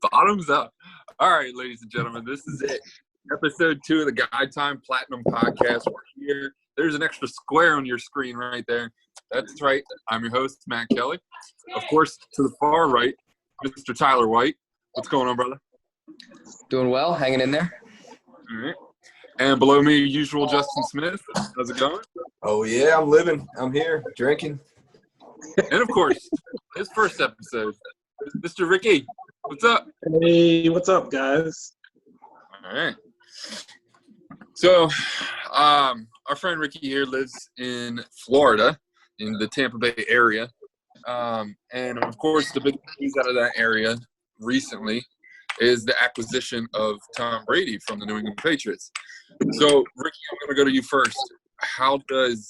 Bottoms up. All right, ladies and gentlemen, this is it. Episode 2 of the Guide Time Platinum Podcast. We're here. There's an extra square on your screen right there. That's right. I'm your host, Matt Kelly. Of course, to the far right, Mr. Tyler White. What's going on, brother? Doing well, hanging in there. All right. And below me, usual Justin Smith. How's it going? Oh, yeah, I'm living. I'm here, drinking. And, of course, his first episode, Mr. Ricky. What's up? Hey, what's up, guys? All right. So, our friend Ricky here lives in Florida, in the Tampa Bay area. And, of course, the big news out of that area recently is the acquisition of Tom Brady from the New England Patriots. So, Ricky, I'm going to go to you first. How does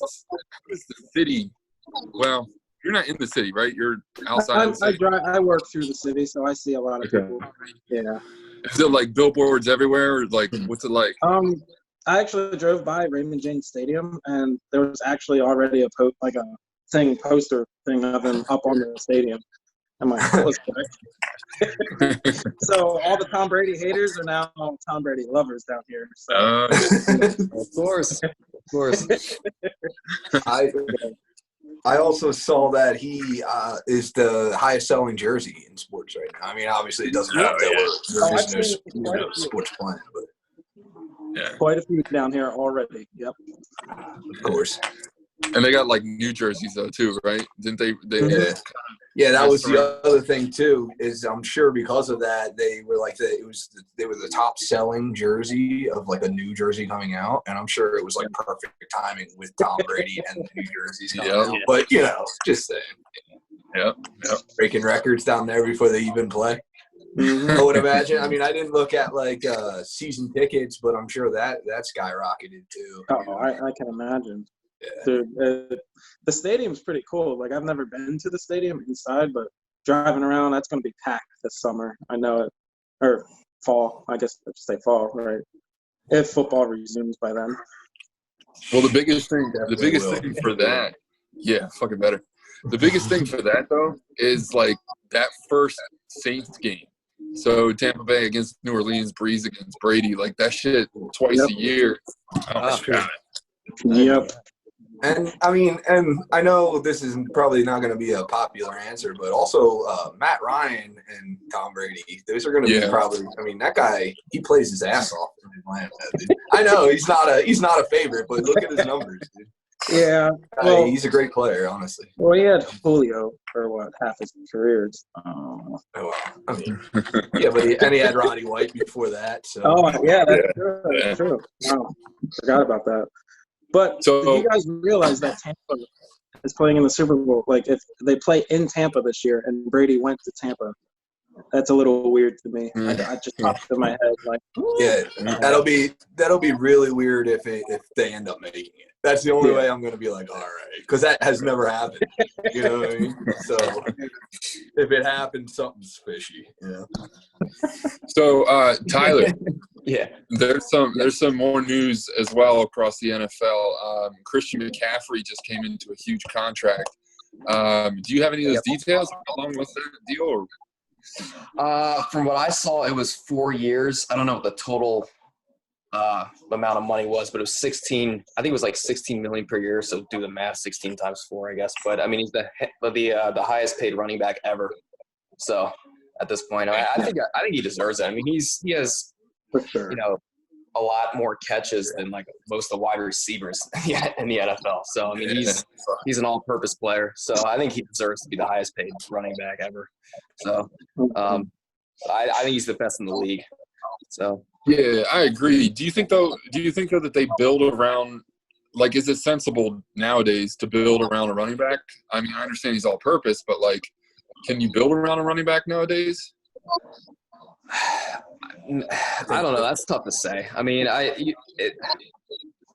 the city – well, you're not in the city, right? You're outside of the city. I work through the city, so I see a lot of people. Yeah. Is it like billboards everywhere? Or like, what's it like? I actually drove by Raymond James Stadium, and there was actually already a poster thing of him up on the stadium. I'm like, that was quick. So all the Tom Brady haters are now Tom Brady lovers down here. So. Of course. I also saw that he is the highest selling jersey in sports right now. I mean, obviously it doesn't help that there's no sports plan, but Yeah. Quite a few down here already. Yep. of course. And they got like new jerseys though too, right? Didn't they? Yeah, that was the other thing too. Is I'm sure because of that they were like they were the top selling jersey of like a new jersey coming out, and I'm sure it was like perfect timing with Tom Brady and the new jerseys coming out. But just saying. Yep. Breaking records down there before they even play. I would imagine. I mean, I didn't look at like season tickets, but I'm sure that skyrocketed too. Oh, I can imagine. Yeah. Dude, the stadium's pretty cool. Like, I've never been to the stadium inside, but driving around, that's going to be packed this summer. I know it. Or fall. I guess I should say fall, right? If football resumes by then. Well, the biggest thing for that, fucking better. The biggest thing for that though is like that first Saints game. So Tampa Bay against New Orleans, Breeze against Brady, like that shit twice a year. Oh my God. Yep. And I mean, and I know this is probably not going to be a popular answer, but also Matt Ryan and Tom Brady, those are going to be probably. I mean, that guy, he plays his ass off in Atlanta. Dude. I know he's not a favorite, but look at his numbers, dude. Yeah, well, he's a great player, honestly. Well, he had Julio for half his career. Oh, well, I mean, but he had Roddy White before that. So. Oh, yeah, that's true. Wow, forgot about that. But did you guys realize that Tampa is playing in the Super Bowl? Like, if they play in Tampa this year and Brady went to Tampa, that's a little weird to me. I just popped in my head like, that'll be really weird if they end up making it. That's the only way I'm going to be like, all right, because that has never happened. You know what I mean? So if it happens, something's fishy. Yeah. So Tyler, there's some more news as well across the NFL. Christian McCaffrey just came into a huge contract. Do you have any of those details? How long was that deal? Or? From what I saw, it was 4 years. I don't know what the total amount of money was, but it was 16. I think it was like 16 million per year. So do the math, 16 times 4, I guess. But I mean, he's the highest paid running back ever. So at this point, I think he deserves it. I mean, he has for sure, a lot more catches than like most of the wide receivers in the NFL. So I mean, he's an all-purpose player. So I think he deserves to be the highest paid running back ever. So I think he's the best in the league. So. Yeah, I agree. Do you think though that they build around, like, is it sensible nowadays to build around a running back? I mean, I understand he's all purpose, but like, can you build around a running back nowadays? I don't know. That's tough to say. I mean,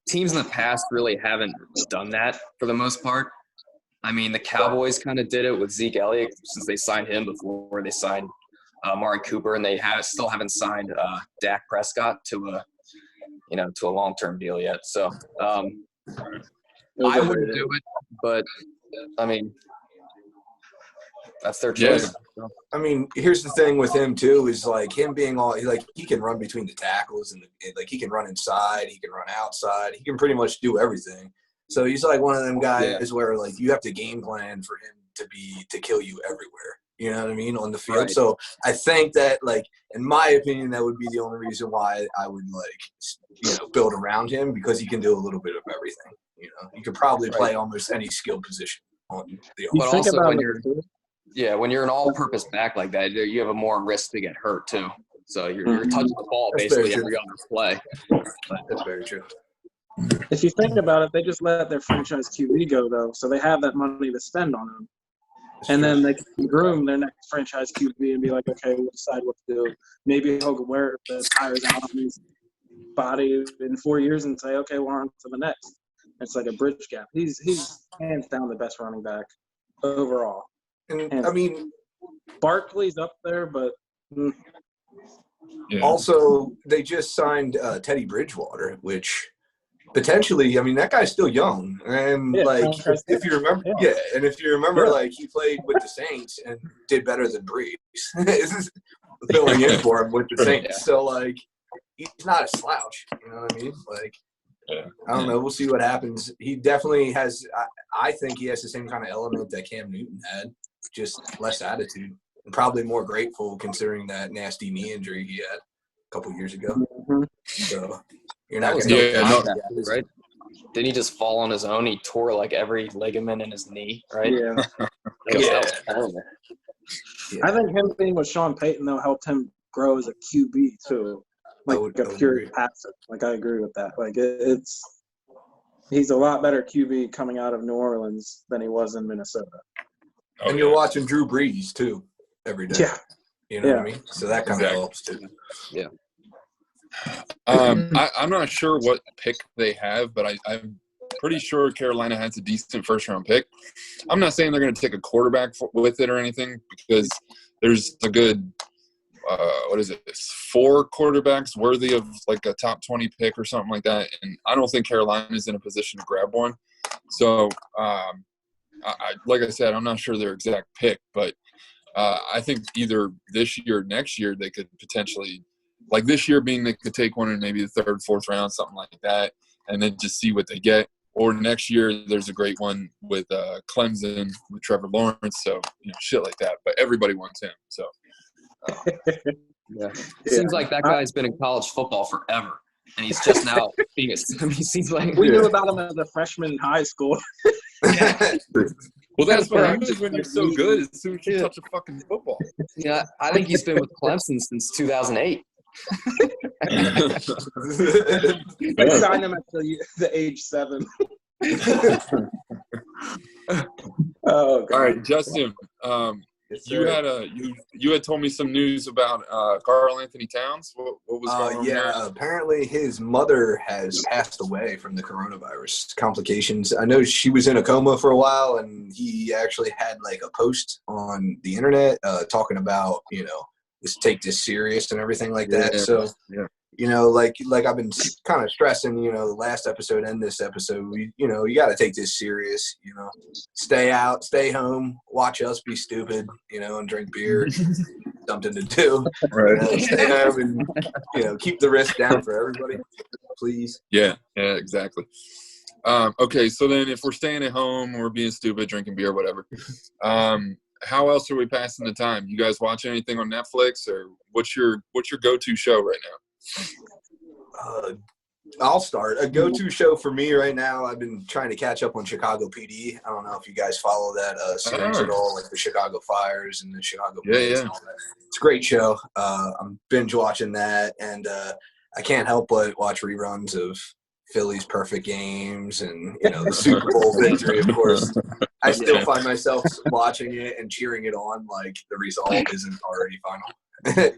teams in the past really haven't done that for the most part. I mean, the Cowboys kind of did it with Zeke Elliott since they signed him before they signed Amari Cooper, and they still haven't signed Dak Prescott to a long-term deal yet. So I wouldn't do it, but I mean, That's their choice. Yeah. I mean, here's the thing with him too is like him being he can run between the tackles and like he can run inside, he can run outside, he can pretty much do everything. So he's like one of them guys where like you have to game plan for him to kill you everywhere. You know what I mean, on the field. Right. So I think that, like, in my opinion, that would be the only reason why I would, like, build around him, because he can do a little bit of everything. You know, he could probably play almost any skill position on the But also when you're an all-purpose back like that, you have a more risk to get hurt too. So you're touching the ball basically every other play. That's very true. If you think about it, they just let their franchise QB go though, so they have that money to spend on him. And then they can groom their next franchise QB and be like, okay, we'll decide what to do. Maybe he'll wear the tires out on his body in 4 years and say, okay, we're on to the next. It's like a bridge gap. He's hands down the best running back overall. And I mean, Barkley's up there, but also they just signed Teddy Bridgewater, which potentially, I mean, that guy's still young, and if you remember, and if you remember, like he played with the Saints and did better than Brees, filling in for him with the Saints. Yeah. So like, he's not a slouch. You know what I mean? Like, I don't know. We'll see what happens. He definitely has. I think he has the same kind of element that Cam Newton had, just less attitude, and probably more grateful considering that nasty knee injury he had a couple years ago. Mm-hmm. So. You're not right? Didn't he just fall on his own? He tore like every ligament in his knee, right? Yeah. I think him being with Sean Payton though helped him grow as a QB too, like a pure passer. Like I agree with that. Like he's a lot better QB coming out of New Orleans than he was in Minnesota. And you're watching Drew Brees too every day. Yeah. You know what I mean? So that kind of helps too. Yeah. I'm not sure what pick they have, but I'm pretty sure Carolina has a decent first-round pick. I'm not saying they're going to take a quarterback with it or anything, because there's a good, 4 quarterbacks worthy of like a top 20 pick or something like that, and I don't think Carolina's in a position to grab one. So, like I said, I'm not sure their exact pick, but I think either this year or next year they could potentially – like this year being they could take one in maybe the 3rd, 4th round, something like that, and then just see what they get. Or next year there's a great one with Clemson with Trevor Lawrence, so shit like that. But everybody wants him, so. Seems like that guy's been in college football forever, and he's just now being a. I mean, he seems like we knew about him as a freshman in high school. Well, that's what happens when you're so good as soon as you touch a fucking football. Yeah, I think he's been with Clemson since 2008. They signed him at the age 7. All right, Justin. You had told me some news about Karl Anthony Towns. What was going on there? Apparently his mother has passed away from the coronavirus complications. I know she was in a coma for a while, and he actually had like a post on the internet talking about let's take this serious and everything like that. Yeah. So like I've been kind of stressing, the last episode and this episode, you got to take this serious, stay out, stay home, watch us be stupid, and drink beer, something to do, right? Stay home and, keep the risk down for everybody, please. Yeah, exactly. Okay. So then if we're staying at home, we're being stupid, drinking beer, whatever. How else are we passing the time? You guys watch anything on Netflix, or what's your go-to show right now? I'll start. A go-to show for me right now, I've been trying to catch up on Chicago PD. I don't know if you guys follow that series at all, like the Chicago Fires and the Chicago Blaze and all that. It's a great show. I'm binge watching that, and I can't help but watch reruns of Philly's perfect games and the Super Bowl victory, of course. I still find myself watching it and cheering it on like the result isn't already final.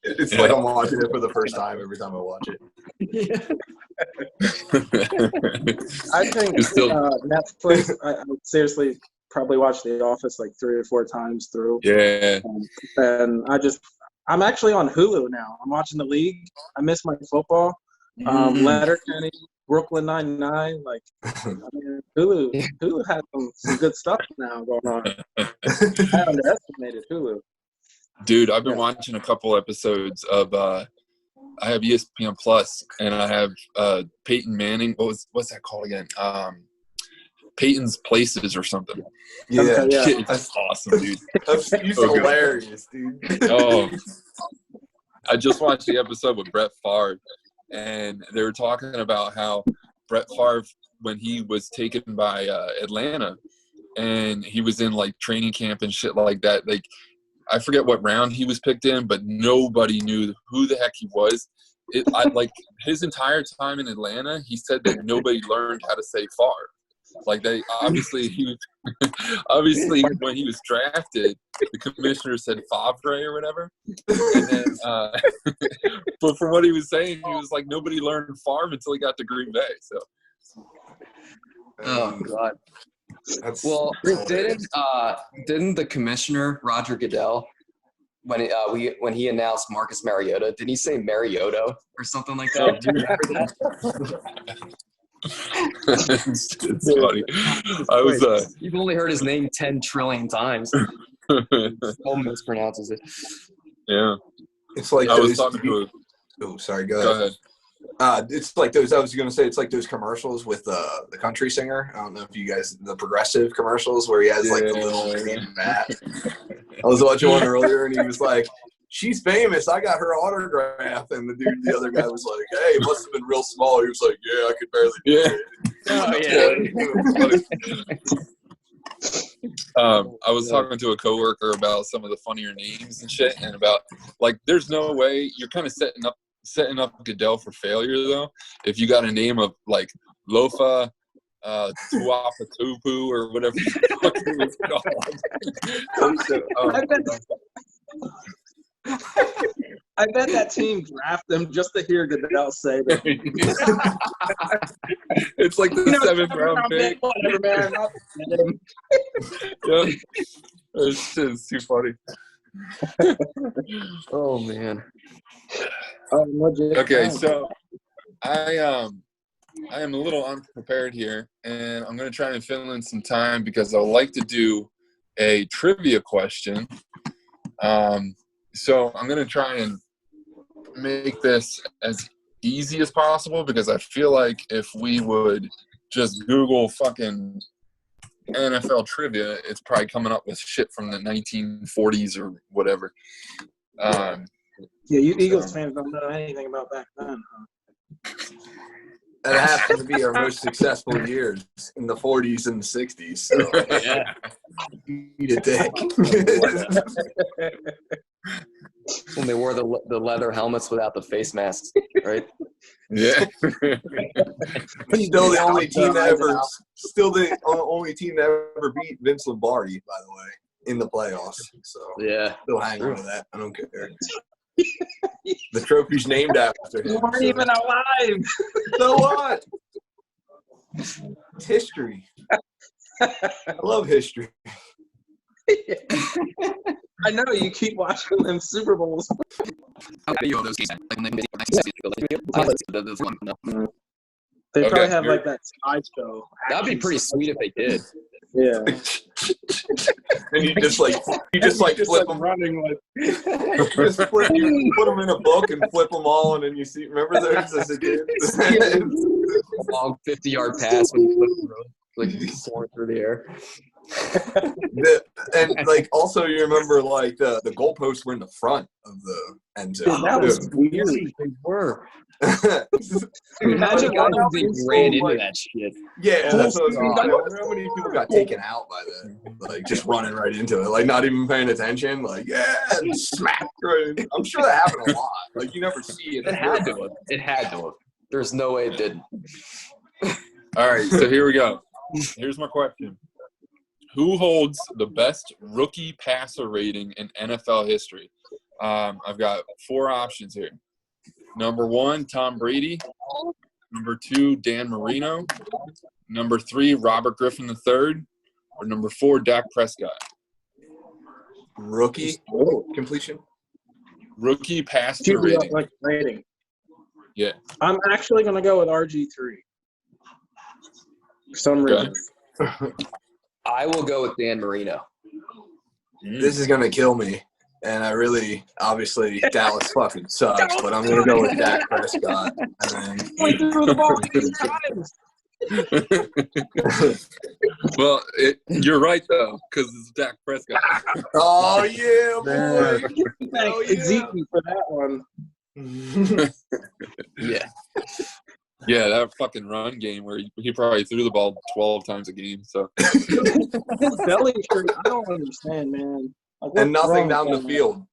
It's like I'm watching it for the first time every time I watch it. I think Netflix, I would seriously probably watch The Office like 3 or 4 times through. Yeah. And I'm actually on Hulu now. I'm watching The League. I miss my football. Letterkenny, Brooklyn Nine-Nine. Like, I mean, Hulu has some good stuff now going on. I underestimated Hulu. Dude, I've been watching a couple episodes of I have ESPN Plus, and I have Peyton Manning. What's that called again? Peyton's Places or something. Yeah, Shit, that's awesome, dude. He's hilarious, dude. Oh, I just watched the episode with Brett Favre, and they were talking about how Brett Favre, when he was taken by Atlanta, and he was in like training camp and shit like that. Like, I forget what round he was picked in, but nobody knew who the heck he was. Like his entire time in Atlanta, he said that nobody learned how to say Favre. Like they obviously when he was drafted, the commissioner said Favre or whatever. And then, but from what he was saying, he was like nobody learned Favre until he got to Green Bay. So. Oh God. Well, didn't the commissioner Roger Goodell, when he announced Marcus Mariota, didn't he say Mariota or something like that? Do you remember that? It's funny. I was You've only heard his name 10 trillion times. Still mispronounces it. Yeah. It's like I was talking to Oh, sorry, go ahead. It's like those. I was going to say it's like those commercials with the country singer. I don't know if you guys the progressive commercials where he has like the little mat. I was watching one earlier and he was like, "She's famous. I got her autograph." And the other guy was like, "Hey, it must have been real small." He was like, "Yeah, I could barely do it." I was talking to a coworker about some of the funnier names and shit, and about like, there's no way you're kind of setting up Goodell for failure though. If you got a name of like Lofa, Tuapatupu or whatever it was called. I bet that team drafted him just to hear Goodell say that. It's like the 7th round pick. Whatever, man. Yeah. This shit is too funny. Oh man. Okay, so I am a little unprepared here, and I'm going to try and fill in some time because I would like to do a trivia question. So I'm going to try and make this as easy as possible because I feel like if we would just Google fucking NFL trivia, it's probably coming up with shit from the 1940s or whatever. Yeah, you Eagles fans don't know anything about back then, huh? That happened to be our most successful years in the 40s and the 60s. So Yeah. eat a dick. When they wore the leather helmets without the face masks, right? Yeah. Still the only team that ever beat Vince Lombardi, by the way, in the playoffs. So Yeah. still hang on to that. I don't care. The trophy's named after him. You weren't even alive. So what? It's history. I love history. I know you keep watching them Super Bowls. Video of those games. They probably Okay, have here- like that slideshow. That'd be pretty sweet if they did. Yeah. And you just flip them. Running like You put them in a book and flip them all, and then you see. Remember those as a kid? Long 50-yard pass when you flip the road, like soaring through the air. And like also you remember like the goalposts were in the front of the end zone. that was weird. They were. Imagine Imagine how how they many ran people, into like- that shit. Yeah, that's what I was Oh, I wonder how many people got taken out by that. Like just running right into it, like not even paying attention. Like and smack right in. I'm sure that happened a lot. Like you never see it. It had to have. It had to have. There's no way it didn't. All right, so here we go. Here's my question. Who holds the best rookie passer rating in NFL history? I've got 4 options here. Number 1, Tom Brady. Number 2, Dan Marino. Number 3, Robert Griffin III. Or number 4, Dak Prescott. Rookie completion. Rookie passer rating. Like rating. Yeah. I'm actually gonna go with RG3. for some Okay. reason. I will go with Dan Marino. This is gonna kill me, and obviously, Dallas fucking sucks. But I'm gonna go with Dak Prescott. And Only threw the ball 8 times. Well, you're right though, because it's Dak Prescott. oh yeah, boy! Thank Oh, yeah. Ezekiel for that one. Yeah. Yeah, that fucking run game where he probably threw the ball 12 times a game. So His belly shirt, I don't understand, man. Like, And what's nothing wrong down the with that? field.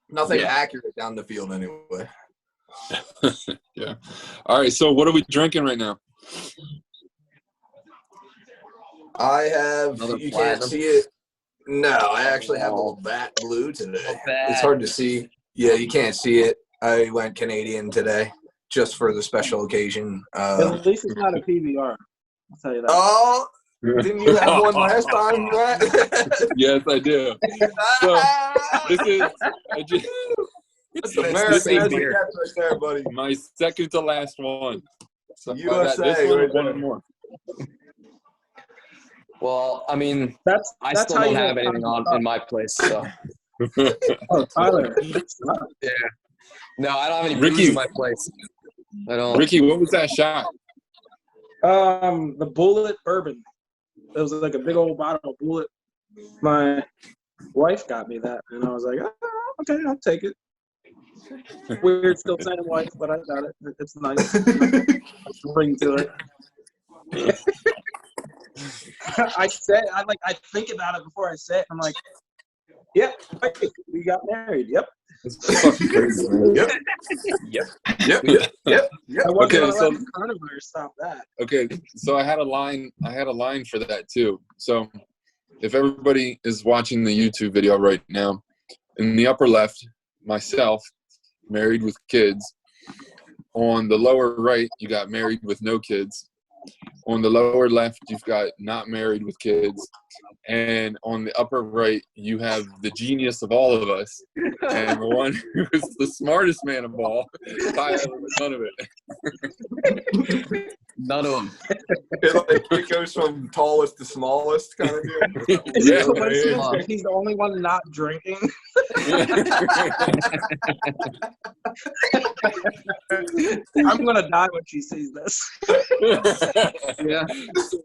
Nothing Yeah. accurate down the field anyway. yeah. All right. So what are we drinking right now? I have. Another You platinum? can't see it. No, I actually have a Labatt Blue today. Labatt. It's hard to see. Yeah, you can't see it. I went Canadian today, just for the special occasion. At least it's not a PBR. I'll tell you that. Oh, didn't you have one last time, Matt? Yes, I do. So this is I just, That's This American is as beer. it gets right there, buddy. my second to last one. So USA this one, right one there. more. Well, I mean, That's I that's still how don't you have know anything on in my place, so Oh, Tyler. That's not- no, I don't have any Ricky. booze in my place. I don't. Ricky, what was that shot? The Bullet bourbon. It was like a big old bottle of Bullet. My wife got me that, and I was like, oh, okay, I'll take it. Weird still saying wife, but I got it. It's nice. Ring to it. I think about it before I say it. I'm like, yep, we got married. Yep. It's fucking crazy, man. Yep. Yep. Yep. Yep. Yep. I wasn't Okay, gonna so- let the coronavirus stop that. Okay, so I had a line for that too. So if everybody is watching the YouTube video right now, in the upper left, myself, married with kids. On the lower right, you got married with no kids. On the lower left, you've got not married with kids. And on the upper right, you have the genius of all of us. And the one who is the smartest man of all, Tyler, none of it. None of them. It goes from tallest to smallest kind of deal. Is it Yeah, coincidence yeah. that he's the only one not drinking? I'm gonna die when she sees this. Yeah.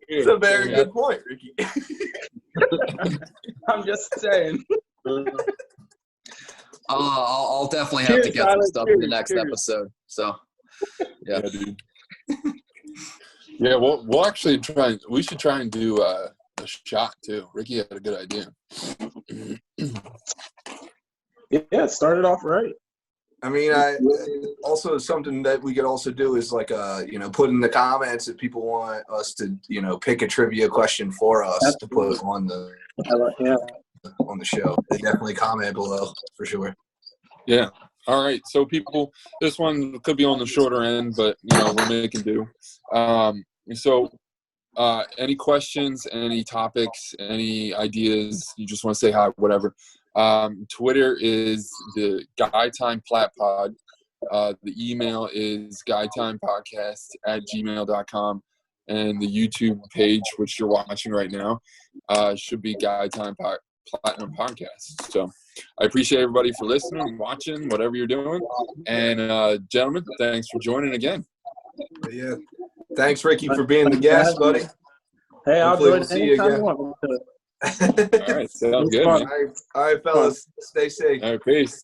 It's a very good point, Ricky. I'm just saying. I'll definitely have to Cheers, get some Tyler. stuff in the Cheers, next cheers. episode. So, Yeah, dude. Yeah, we'll actually try. We should try and do a shot too. Ricky had a good idea. Yeah, it started off right. I mean, also something that we could also do is like, put in the comments if people want us to, pick a trivia question for us to put on the show. They definitely comment below for sure. Yeah. All right. So people, this one could be on the shorter end, but we're making do. Any questions, any topics, any ideas? You just want to say hi, whatever. Twitter is the Guy Time Plat Pod. The email is guytimepodcast@gmail.com. And the YouTube page, which you're watching right now, should be Guy Time Platinum Podcast. So I appreciate everybody for listening, watching, whatever you're doing. And gentlemen, thanks for joining again. Yeah. Thanks, Ricky, for being the guest, buddy. Hey, I'll Hopefully join we'll see you anytime again. you want me to. All right. Sounds good, fun. man. All right, fellas. Stay safe. All right. Peace.